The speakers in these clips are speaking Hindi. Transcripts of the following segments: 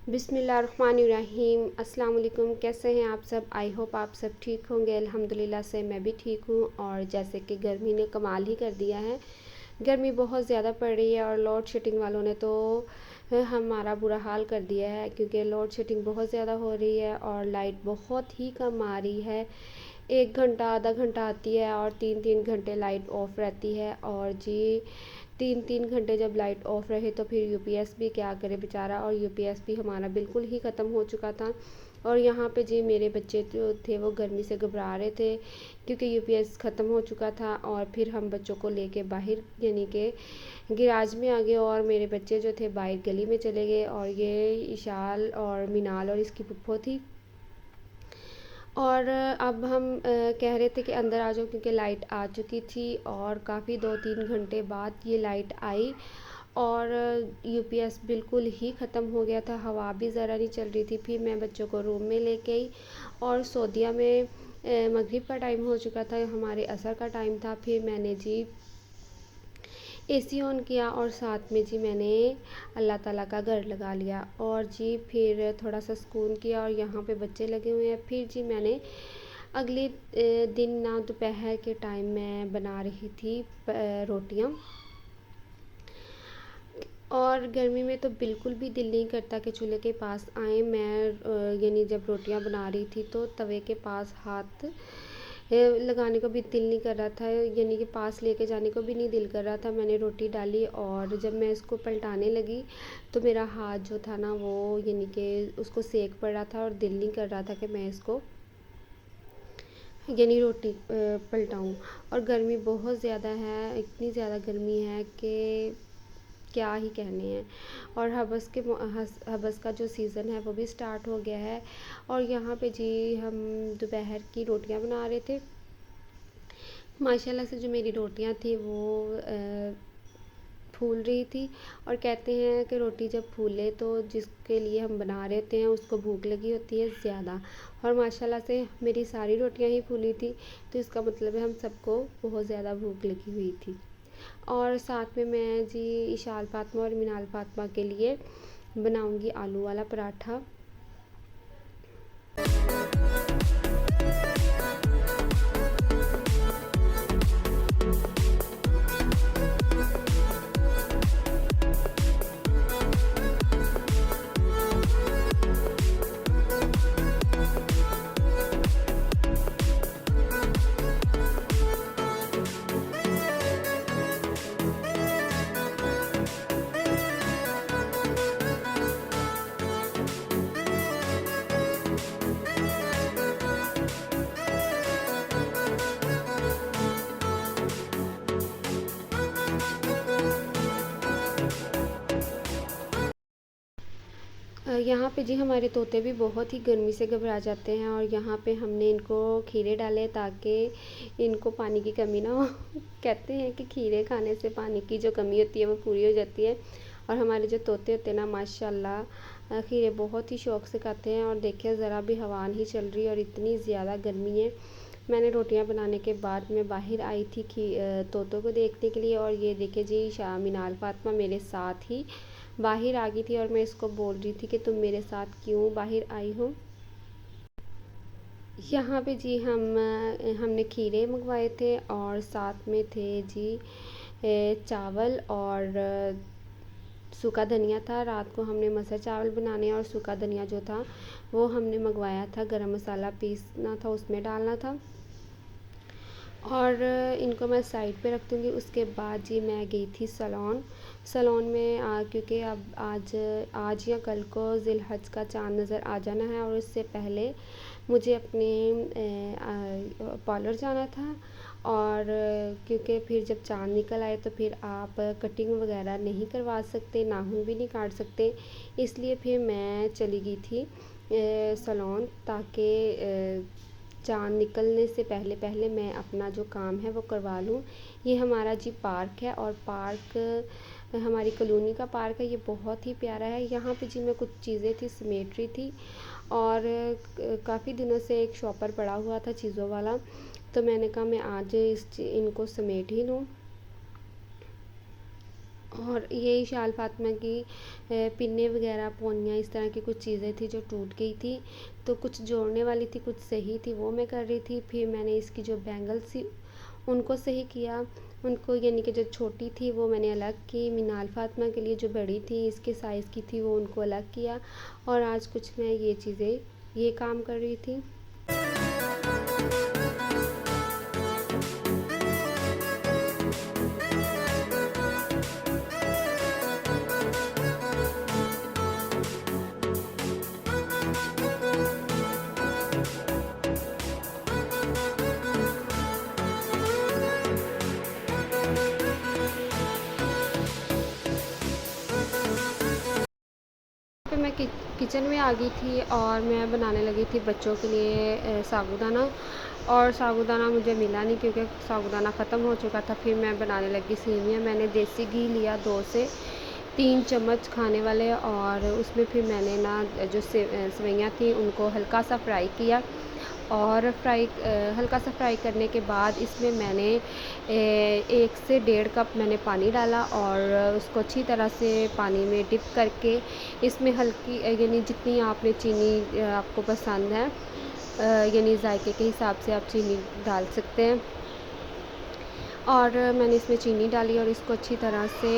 बिस्मिल्लाहिर्रहमानिर्रहीम। अस्सलाम वालेकुम। कैसे हैं आप सब? आई होप आप सब ठीक होंगे। अल्हम्दुलिल्लाह से मैं भी ठीक हूँ। और जैसे कि गर्मी ने कमाल ही कर दिया है, गर्मी बहुत ज़्यादा पड़ रही है और लोड शेडिंग वालों ने तो हमारा बुरा हाल कर दिया है, क्योंकि लोड शेडिंग बहुत ज़्यादा हो रही है और लाइट बहुत ही कम आ रही है। 1 घंटा आधा घंटा आती है और 3-3 घंटे लाइट ऑफ रहती है। और जी 3-3 घंटे जब लाइट ऑफ रहे तो फिर यूपीएस भी क्या करे बेचारा। और यूपीएस भी हमारा बिल्कुल ही ख़त्म हो चुका था। और यहाँ पे जी मेरे बच्चे जो थे वो गर्मी से घबरा रहे थे, क्योंकि यूपीएस ख़त्म हो चुका था। और फिर हम बच्चों को लेके बाहर यानी कि गैराज में आ गए और मेरे बच्चे जो थे बाहर गली में चले गए। और ये इशाल और मिनाल और इसकी पुप्पो थी। और अब हम कह रहे थे कि अंदर आ जाओ, क्योंकि लाइट आ चुकी थी और काफ़ी 2-3 घंटे बाद ये लाइट आई। और यूपीएस बिल्कुल ही ख़त्म हो गया था, हवा भी ज़रा नहीं चल रही थी। फिर मैं बच्चों को रूम में लेके आई और सऊदीया में मगरिब का टाइम हो चुका था, हमारे असर का टाइम था। फिर मैंने जी एसी ऑन किया और साथ में जी मैंने अल्लाह ताला का घर लगा लिया और जी फिर थोड़ा सा सुकून किया। और यहाँ पे बच्चे लगे हुए हैं। फिर जी मैंने अगले दिन ना दोपहर के टाइम मैं बना रही थी रोटियाँ। और गर्मी में तो बिल्कुल भी दिल नहीं करता कि चूल्हे के पास आए। मैं यानी जब रोटियां बना रही थी तो तवे के पास हाथ लगाने को भी दिल नहीं कर रहा था, यानी कि पास लेके जाने को भी नहीं दिल कर रहा था। मैंने रोटी डाली और जब मैं इसको पलटाने लगी तो मेरा हाथ जो था ना वो यानी कि उसको सेक पड़ रहा था और दिल नहीं कर रहा था कि मैं इसको यानी रोटी पलटाऊँ। और गर्मी बहुत ज़्यादा है, इतनी ज़्यादा गर्मी है कि क्या ही कहने हैं। और हबस का जो सीज़न है वो भी स्टार्ट हो गया है। और यहाँ पे जी हम दोपहर की रोटियां बना रहे थे। माशाल्लाह से जो मेरी रोटियां थी वो फूल रही थी। और कहते हैं कि रोटी जब फूले तो जिसके लिए हम बना रहे होते हैं उसको भूख लगी होती है ज़्यादा। और माशाल्लाह से मेरी सारी रोटियां ही फूली थी, तो इसका मतलब है हम सबको बहुत ज़्यादा भूख लगी हुई थी। और साथ में मैं जी इशाल फातिमा और मिनाल फातिमा के लिए बनाऊंगी आलू वाला पराठा। यहाँ पे जी हमारे तोते भी बहुत ही गर्मी से घबरा जाते हैं। और यहाँ पे हमने इनको खीरे डाले ताकि इनको पानी की कमी ना हो। कहते हैं कि खीरे खाने से पानी की जो कमी होती है वो पूरी हो जाती है। और हमारे जो तोते होते हैं ना माशाल्लाह खीरे बहुत ही शौक़ से खाते हैं। और देखिए ज़रा भी हवा नहीं चल रही और इतनी ज़्यादा गर्मी है। मैंने रोटियां बनाने के बाद मैं बाहर आई थी तोतों को देखने के लिए। और ये देखिए जी मिनाल फातिमा मेरे साथ ही बाहर आ गई थी और मैं इसको बोल रही थी कि तुम मेरे साथ क्यों बाहर आई हो। यहाँ पे जी हमने खीरे मंगवाए थे और साथ में थे जी चावल और सूखा धनिया था। रात को हमने मसर चावल बनाने और सूखा धनिया जो था वो हमने मंगवाया था, गरम मसाला पीसना था उसमें डालना था। और इनको मैं साइड पे रख दूँगी। उसके बाद जी मैं गई थी सलोन में क्योंकि अब आज या कल को ज़िलहज का चाँद नज़र आ जाना है और उससे पहले मुझे अपने पार्लर जाना था। और क्योंकि फिर जब चाँद निकल आए तो फिर आप कटिंग वगैरह नहीं करवा सकते, नाखून भी नहीं काट सकते, इसलिए फिर मैं चली गई थी सलोन, ताकि चाँद निकलने से पहले पहले मैं अपना जो काम है वो करवा लूँ। ये हमारा जी पार्क है और पार्क हमारी कॉलोनी का पार्क है। ये बहुत ही प्यारा है। यहाँ पे जी मैं कुछ चीज़ें थी समेट रही थी और काफ़ी दिनों से एक शॉपर पड़ा हुआ था चीज़ों वाला, तो मैंने कहा मैं आज इनको समेट ही लूँ। और यही शाल फातिमा की पिन्ने वगैरह पोनियाँ इस तरह की कुछ चीज़ें थी जो टूट गई थी, तो कुछ जोड़ने वाली थी, कुछ सही थी, वो मैं कर रही थी। फिर मैंने इसकी जो बैंगल्स थी उनको सही किया, उनको यानी कि जो छोटी थी वो मैंने अलग की, मिनाल फातिमा के लिए जो बड़ी थी इसके साइज़ की थी वो उनको अलग किया। और आज कुछ मैं ये काम कर रही थी। पे मैं किचन में आ गई थी और मैं बनाने लगी थी बच्चों के लिए साबूदाना। और साबूदाना मुझे मिला नहीं क्योंकि साबूदाना ख़त्म हो चुका था। फिर मैं बनाने लगी सेवियाँ। मैंने देसी घी लिया 2 से 3 चम्मच खाने वाले, और उसमें फिर मैंने ना जो सेवइयाँ थी उनको हल्का सा फ्राई किया। और हल्का सा फ्राई करने के बाद इसमें मैंने 1 से 1.5 कप मैंने पानी डाला और उसको अच्छी तरह से पानी में डिप करके इसमें हल्की यानी जितनी आपने चीनी आपको पसंद है, यानी जायके के हिसाब से आप चीनी डाल सकते हैं। और मैंने इसमें चीनी डाली और इसको अच्छी तरह से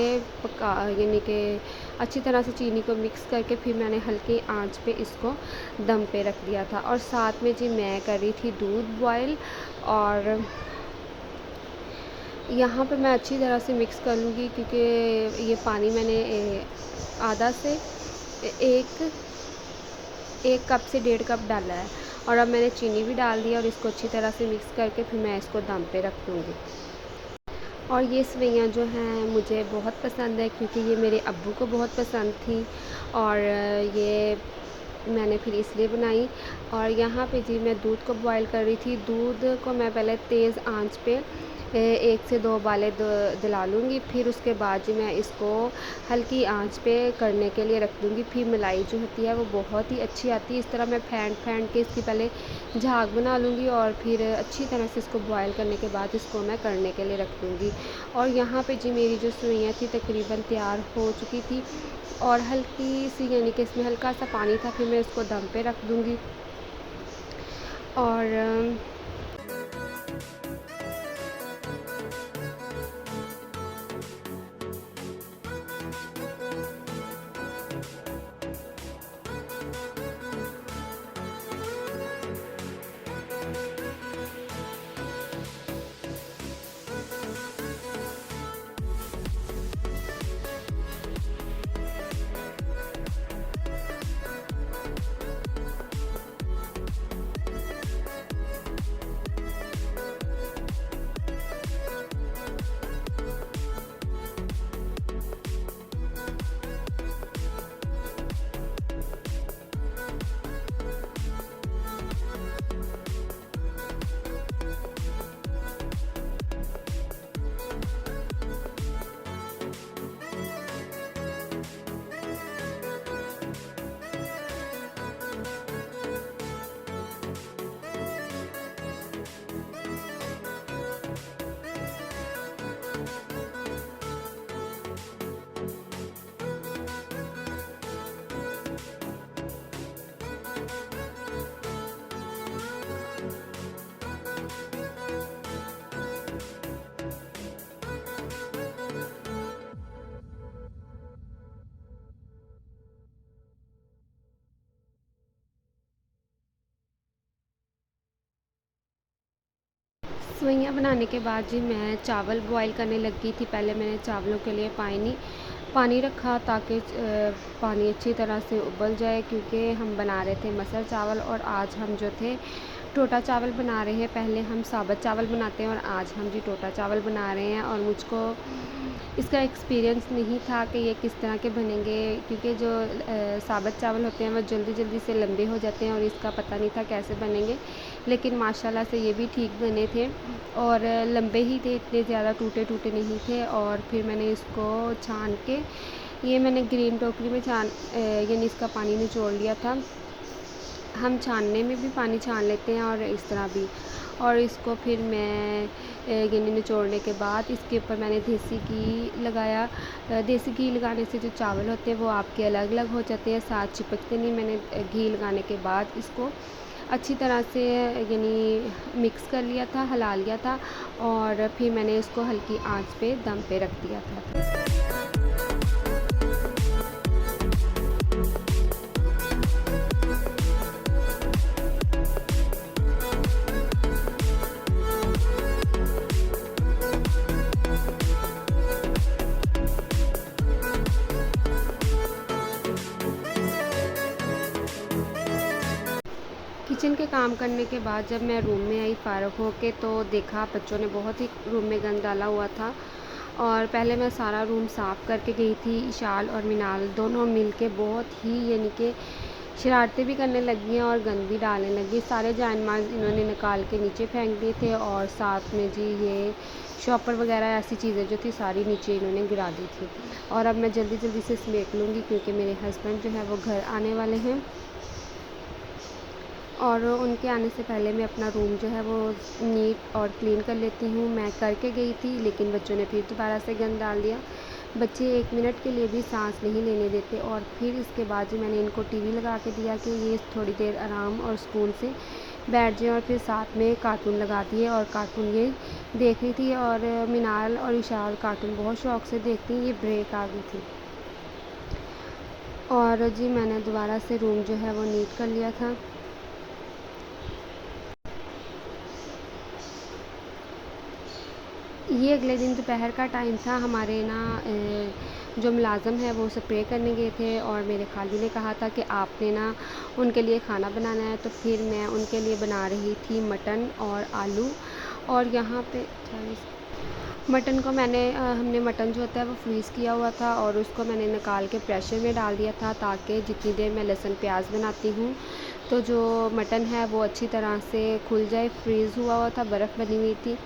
पका, यानी कि अच्छी तरह से चीनी को मिक्स करके फिर मैंने हल्की आंच पे इसको दम पे रख दिया था। और साथ में जी मैं कर रही थी दूध बॉयल, और यहाँ पे मैं अच्छी तरह से मिक्स कर लूँगी क्योंकि ये पानी मैंने आधा से एक 1 कप से 1.5 कप डाला है। और अब मैंने चीनी भी डाल दिया और इसको अच्छी तरह से मिक्स करके फिर मैं इसको दम पे रख दूँगी। और ये सेवइयाँ जो हैं मुझे बहुत पसंद है क्योंकि ये मेरे अब्बू को बहुत पसंद थी, और ये मैंने फिर इसलिए बनाई। और यहाँ पे जी मैं दूध को बॉयल कर रही थी। दूध को मैं पहले तेज़ आंच पे 1 से 2 उबाले दिला लूँगी। फिर उसके बाद जी मैं इसको हल्की आंच पे करने के लिए रख दूँगी। फिर मलाई जो होती है वो बहुत ही अच्छी आती है। इस तरह मैं फेंट के इसकी पहले झाग बना लूँगी और फिर अच्छी तरह से इसको बॉयल करने के बाद इसको मैं करने के लिए रख दूँगी। और यहाँ पे जी मेरी जो सेवइयाँ थी तकरीबन तैयार हो चुकी थी, और हल्की सी यानी कि इसमें हल्का सा पानी था। फिर मैं इसको दम पे रख दूँगी। और सेवइयाँ बनाने के बाद जी मैं चावल बॉयल करने लगी थी। पहले मैंने चावलों के लिए पानी रखा ताकि पानी अच्छी तरह से उबल जाए, क्योंकि हम बना रहे थे मसल चावल और आज हम जो थे टोटा चावल बना रहे हैं। पहले हम साबुत चावल बनाते हैं और आज हम जी टोटा चावल बना रहे हैं। और मुझको इसका एक्सपीरियंस नहीं था कि ये किस तरह के बनेंगे, क्योंकि जो साबुत चावल होते हैं वो जल्दी जल्दी से लंबे हो जाते हैं और इसका पता नहीं था कैसे बनेंगे। लेकिन माशाल्लाह से ये भी ठीक बने थे और लंबे ही थे, इतने ज़्यादा टूटे टूटे नहीं थे। और फिर मैंने इसको छान के, ये मैंने ग्रीन टोकरी में यानी इसका पानी निचोड़ लिया था। हम छानने में भी पानी छान लेते हैं और इस तरह भी। और इसको फिर मैं यानी निचोड़ने के बाद इसके ऊपर मैंने देसी घी लगाया। देसी घी लगाने से जो चावल होते हैं वो आपके अलग अलग हो जाते हैं, साथ चिपकते नहीं। मैंने घी लगाने के बाद इसको अच्छी तरह से यानी मिक्स कर लिया था, हिला लिया था और फिर मैंने इसको हल्की आंच पे दम पे रख दिया था। किचन के काम करने के बाद जब मैं रूम में आई फ़ारग होके, तो देखा बच्चों ने बहुत ही रूम में गंद डाला हुआ था। और पहले मैं सारा रूम साफ़ करके गई थी। इशाल और मिनाल दोनों मिलके बहुत ही यानी कि शरारतें भी करने लगी हैं और गंद भी डालने लगी। सारे जानमाज इन्होंने निकाल के नीचे फेंक दिए थे और साथ में जी ये शॉपर वगैरह ऐसी चीज़ें जो थी सारी नीचे इन्होंने गिरा दी थी। और अब मैं जल्दी जल्दी से समेट लूँगी क्योंकि मेरे हस्बैंड जो है वो घर आने वाले हैं और उनके आने से पहले मैं अपना रूम जो है वो नीट और क्लीन कर लेती हूँ। मैं करके गई थी लेकिन बच्चों ने फिर दोबारा से गंद डाल दिया। बच्चे 1 मिनट के लिए भी सांस नहीं लेने देते। और फिर इसके बाद जो मैंने इनको टीवी लगा के दिया कि ये थोड़ी देर आराम और सुकून से बैठ जाए, और फिर साथ में कार्टून लगा दिए और कार्टून ये देख रही थी। और मिनाल और इशाल कार्टून बहुत शौक़ से देखती हैं। ये ब्रेक आ गई थी और जी मैंने दोबारा से रूम जो है वो नीट कर लिया था। ये अगले दिन दोपहर का टाइम था। हमारे ना जो मुलाज़म है वो स्प्रे करने गए थे और मेरे खाली ने कहा था कि आपने ना उनके लिए ख़ाना बनाना है। तो फिर मैं उनके लिए बना रही थी मटन और आलू। और यहाँ पे मटन को हमने मटन जो होता है वो फ्रीज़ किया हुआ था और उसको मैंने निकाल के प्रेशर में डाल दिया था ताकि जितनी देर मैं लहसुन प्याज बनाती हूँ तो जो मटन है वो अच्छी तरह से खुल जाए। फ्रीज़ हुआ था, बर्फ़ बनी हुई थी।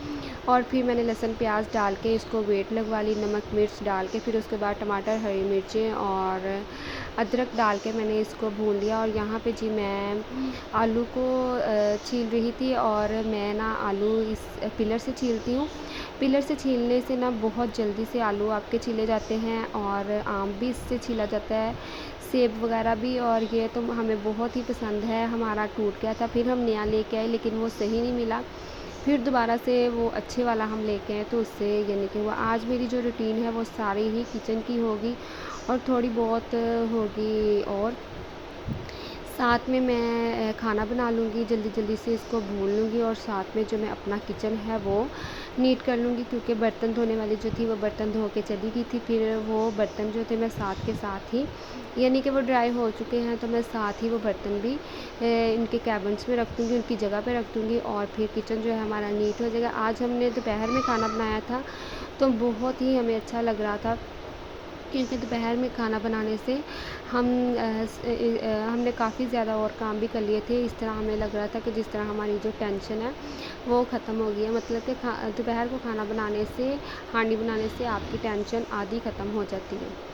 और फिर मैंने लहसुन प्याज डाल के इसको वेट लगवा ली, नमक मिर्च डाल के। फिर उसके बाद टमाटर, हरी मिर्चें और अदरक डाल के मैंने इसको भून लिया। और यहाँ पे जी मैं आलू को छील रही थी और मैं ना आलू इस पिलर से छीलती हूँ। पिलर से छीलने से ना बहुत जल्दी से आलू आपके छीले जाते हैं और आम भी इससे छीला जाता है, सेब वगैरह भी। और ये तो हमें बहुत ही पसंद है। हमारा टूट गया था, फिर हम नया लेके आए लेकिन वो सही नहीं मिला। फिर दोबारा से वो अच्छे वाला हम लेके आए तो उससे यानी कि हुआ। आज मेरी जो रूटीन है वो सारी ही किचन की होगी और थोड़ी बहुत होगी और साथ में मैं खाना बना लूँगी, जल्दी जल्दी से इसको भून लूँगी और साथ में जो मैं अपना किचन है वो नीट कर लूँगी क्योंकि बर्तन धोने वाली जो थी वो बर्तन धो के चली गई थी। फिर वो बर्तन जो थे मैं साथ के साथ ही यानी कि वो ड्राई हो चुके हैं तो मैं साथ ही वो बर्तन भी इनके कैबिन्स में रख दूँगी, उनकी जगह पे रख दूँगी और फिर किचन जो है हमारा नीट हो जाएगा। आज हमने दोपहर में खाना बनाया था तो बहुत ही हमें अच्छा लग रहा था क्योंकि दोपहर में खाना बनाने से हमने काफ़ी ज़्यादा और काम भी कर लिए थे। इस तरह हमें लग रहा था कि जिस तरह हमारी जो टेंशन है वो ख़त्म हो गई है। मतलब कि दोपहर को खाना बनाने से, हांडी बनाने से आपकी टेंशन आधी ख़त्म हो जाती है।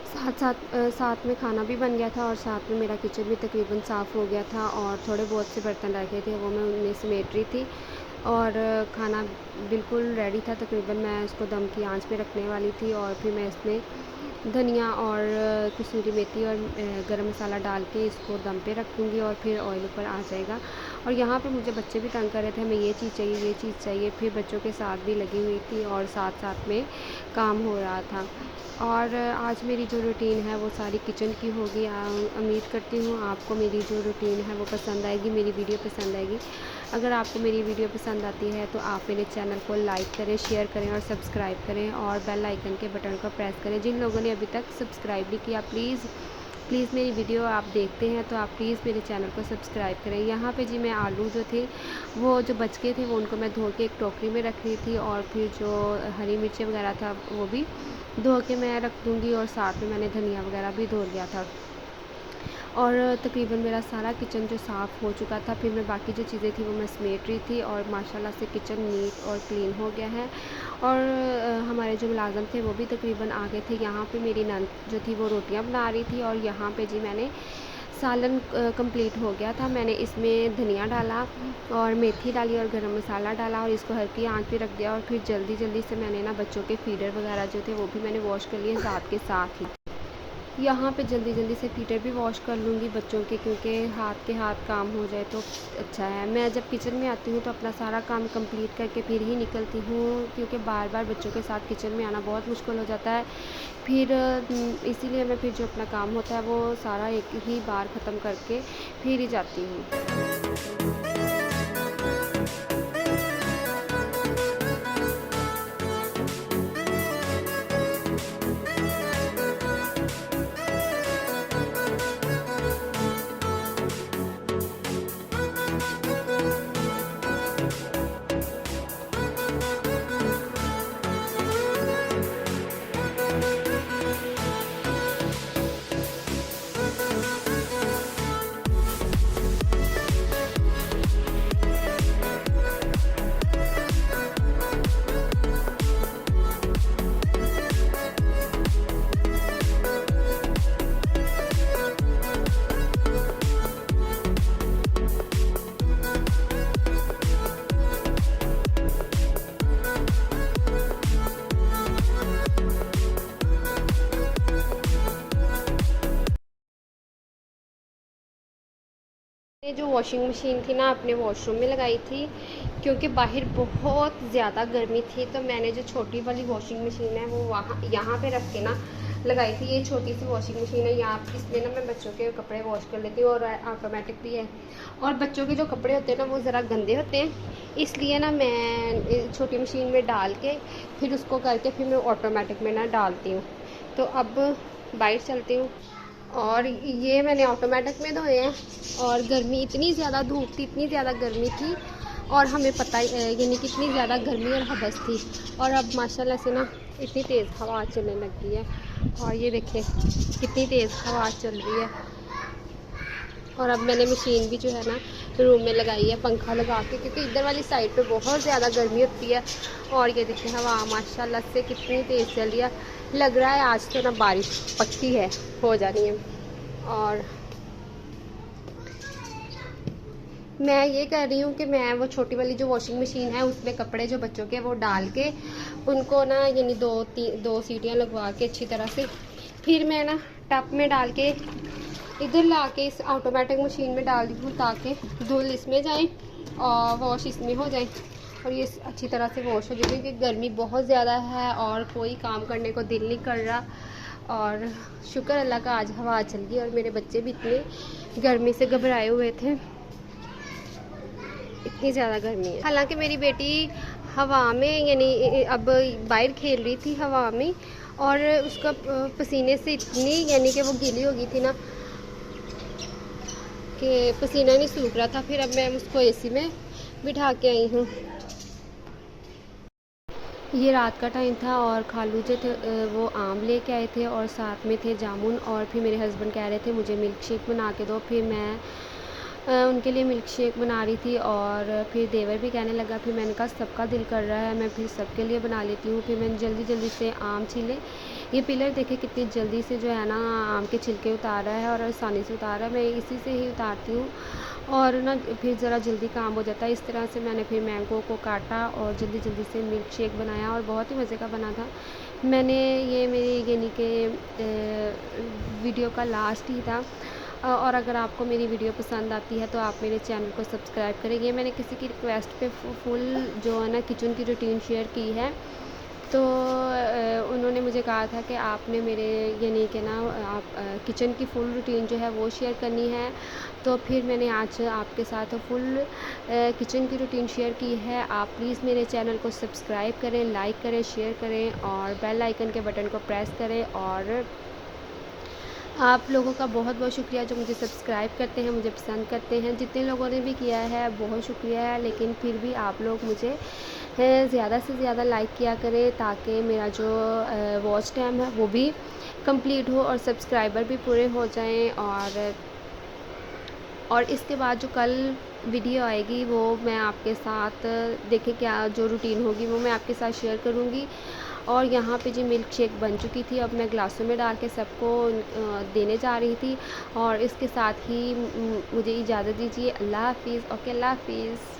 साथ में खाना भी बन गया था और साथ में मेरा किचन भी तकरीबन साफ़ हो गया था और थोड़े बहुत से बर्तन रह गए थे, वो मैं उन्हें समेट रही थी। और खाना बिल्कुल रेडी था, तकरीबन मैं उसको दम की आंच पे रखने वाली थी और फिर मैं इसमें धनिया और कसूरी मेथी और गरम मसाला डाल के इसको दम पे रख दूँगी और फिर ऑयल ऊपर आ जाएगा। और यहाँ पे मुझे बच्चे भी तंग कर रहे थे, हमें ये चीज़ चाहिए, ये चीज़ चाहिए। फिर बच्चों के साथ भी लगी हुई थी और साथ साथ में काम हो रहा था। और आज मेरी जो रूटीन है वो सारी किचन की होगी। उम्मीद करती हूँ आपको मेरी जो रूटीन है वो पसंद आएगी, मेरी वीडियो पसंद आएगी। अगर आपको मेरी वीडियो पसंद आती है तो आप मेरे चैनल को लाइक करें, शेयर करें और सब्सक्राइब करें और बेल आइकन के बटन को प्रेस करें। जिन लोगों ने अभी तक सब्सक्राइब नहीं किया, प्लीज़ मेरी वीडियो आप देखते हैं तो आप प्लीज़ मेरे चैनल को सब्सक्राइब करें। यहाँ पे जी मैं आलू जो थे वो जो बच गए थे वो उनको मैं धो के एक टोकरी में रख रही थी और फिर जो हरी मिर्ची वगैरह था वो भी धो के मैं रख दूँगी और साथ में मैंने धनिया वगैरह भी धो लिया था। और तकरीबन मेरा सारा किचन जो साफ़ हो चुका था, फिर मैं बाकी जो चीज़ें थी वो मैं समेट रही थी और माशाल्लाह से किचन नीट और क्लीन हो गया है। और हमारे जो मुलाज़िम थे वो भी तकरीबन आ गए थे। यहाँ पे मेरी नंद जो थी वो रोटियां बना रही थी और यहाँ पे जी मैंने सालन कंप्लीट हो गया था। मैंने इसमें धनिया डाला और मेथी डाली और गरम मसाला डाला और इसको हल्की आंच पे रख दिया और फिर जल्दी से मैंने ना बच्चों के फीडर वगैरह जो थे वो भी मैंने वॉश कर लिए रात के साथ ही। यहाँ पे जल्दी से फीडर भी वॉश कर लूँगी बच्चों के, क्योंकि हाथ के हाथ काम हो जाए तो अच्छा है। मैं जब किचन में आती हूँ तो अपना सारा काम कंप्लीट करके फिर ही निकलती हूँ, क्योंकि बार बार बच्चों के साथ किचन में आना बहुत मुश्किल हो जाता है। फिर इसीलिए मैं फिर जो अपना काम होता है वो सारा एक ही बार ख़त्म करके फिर ही जाती हूँ। मैंने जो वॉशिंग मशीन थी ना अपने वॉशरूम में लगाई थी, क्योंकि बाहर बहुत ज़्यादा गर्मी थी, तो मैंने जो छोटी वाली वॉशिंग मशीन है वो यहाँ पे रख के ना लगाई थी। ये छोटी सी वॉशिंग मशीन है, यहाँ इसमें ना मैं बच्चों के कपड़े वॉश कर लेती हूँ और ऑटोमेटिक भी है। और बच्चों के जो कपड़े होते हैं ना वो ज़रा गंदे होते हैं, इसलिए ना मैं छोटी मशीन में डाल के फिर उसको करके फिर मैं ऑटोमेटिक में ना डालती हूँ। तो अब बाहर चलती हूँ। और ये मैंने ऑटोमेटिक में धोए हैं। और गर्मी इतनी ज़्यादा धूप थी, इतनी ज़्यादा गर्मी थी और हमें पता यानी कितनी ज़्यादा गर्मी और हबस थी। और अब माशाल्लाह से ना इतनी तेज़ हवा चलने लग गई है और ये देखें कितनी तेज़ हवा चल रही है। और अब मैंने मशीन भी जो है ना रूम में लगाई है पंखा लगा के, क्योंकि इधर वाली साइड पे बहुत ज़्यादा गर्मी होती है। और ये देखिए हवा माशाल्लाह से कितनी तेज़ चल रही है, लग रहा है आज तो ना बारिश पक्की है, हो जानी है। और मैं ये कह रही हूँ कि मैं वो छोटी वाली जो वॉशिंग मशीन है उसमें कपड़े जो बच्चों के वो डाल के उनको ना यानी दो सीटियाँ लगवा के अच्छी तरह से फिर मैं ना टब में डाल के इधर ला के इस ऑटोमेटिक मशीन में डाल दी हूँ, ताकि धुल इसमें जाए और वॉश इसमें हो जाए और ये अच्छी तरह से वॉश हो जाए, क्योंकि गर्मी बहुत ज़्यादा है और कोई काम करने को दिल नहीं कर रहा। और शुक्र अल्लाह का आज हवा चल गई और मेरे बच्चे भी इतने गर्मी से घबराए हुए थे, इतनी ज़्यादा गर्मी है। हालांकि मेरी बेटी हवा में यानी अब बाहर खेल रही थी हवा में और उसका पसीने से इतनी यानी कि वो गीली हो गई थी ना कि पसीना नहीं सूख रहा था। फिर अब मैं उसको एसी में बिठा के आई हूँ। ये रात का टाइम था और खालू जो थे वो आम लेके आए थे और साथ में थे जामुन। और फिर मेरे हस्बैंड कह रहे थे मुझे मिल्क शेक बना के दो, फिर मैं उनके लिए मिल्क शेक बना रही थी। और फिर देवर भी कहने लगा, फिर मैंने कहा सबका दिल कर रहा है मैं फिर सबके लिए बना लेती हूँ। फिर मैंने जल्दी से आम छीले, ये पिलर देखिए कितनी जल्दी से जो है ना आम के छिलके उतार रहा है और आसानी से उतार रहा है। मैं इसी से ही उतारती हूँ और ना फिर ज़रा जल्दी काम हो जाता है। इस तरह से मैंने फिर मैंगो को काटा और जल्दी जल्दी से मिल्क शेक बनाया और बहुत ही मज़े का बना था। मैंने ये मेरी यानी कि वीडियो का लास्ट ही था। और अगर आपको मेरी वीडियो पसंद आती है तो आप मेरे चैनल को सब्सक्राइब करें। ये मैंने किसी की रिक्वेस्ट पे फुल जो है ना किचन की रूटीन शेयर की है। तो उन्होंने मुझे कहा था कि आपने मेरे यानी कि ना आप किचन की फुल रूटीन जो है वो शेयर करनी है। तो फिर मैंने आज आपके साथ फुल किचन की रूटीन शेयर की है। आप प्लीज़ मेरे चैनल को सब्सक्राइब करें, लाइक करें, शेयर करें और बेल आइकन के बटन को प्रेस करें। और आप लोगों का बहुत बहुत शुक्रिया जो मुझे सब्सक्राइब करते हैं, मुझे पसंद करते हैं। जितने लोगों ने भी किया है बहुत शुक्रिया है, लेकिन फिर भी आप लोग मुझे ज़्यादा से ज़्यादा लाइक किया करें ताकि मेरा जो वॉच टाइम है वो भी कंप्लीट हो और सब्सक्राइबर भी पूरे हो जाएं। और इसके बाद जो कल वीडियो आएगी वो मैं आपके साथ देखें क्या जो रूटीन होगी वो मैं आपके साथ शेयर करूँगी। और यहाँ पे जी मिल्क शेक बन चुकी थी, अब मैं ग्लासों में डाल के सबको देने जा रही थी। और इसके साथ ही मुझे इजाज़त दीजिए। अल्लाह हाफ़िज़। ओके, अल्लाह हाफ़िज़।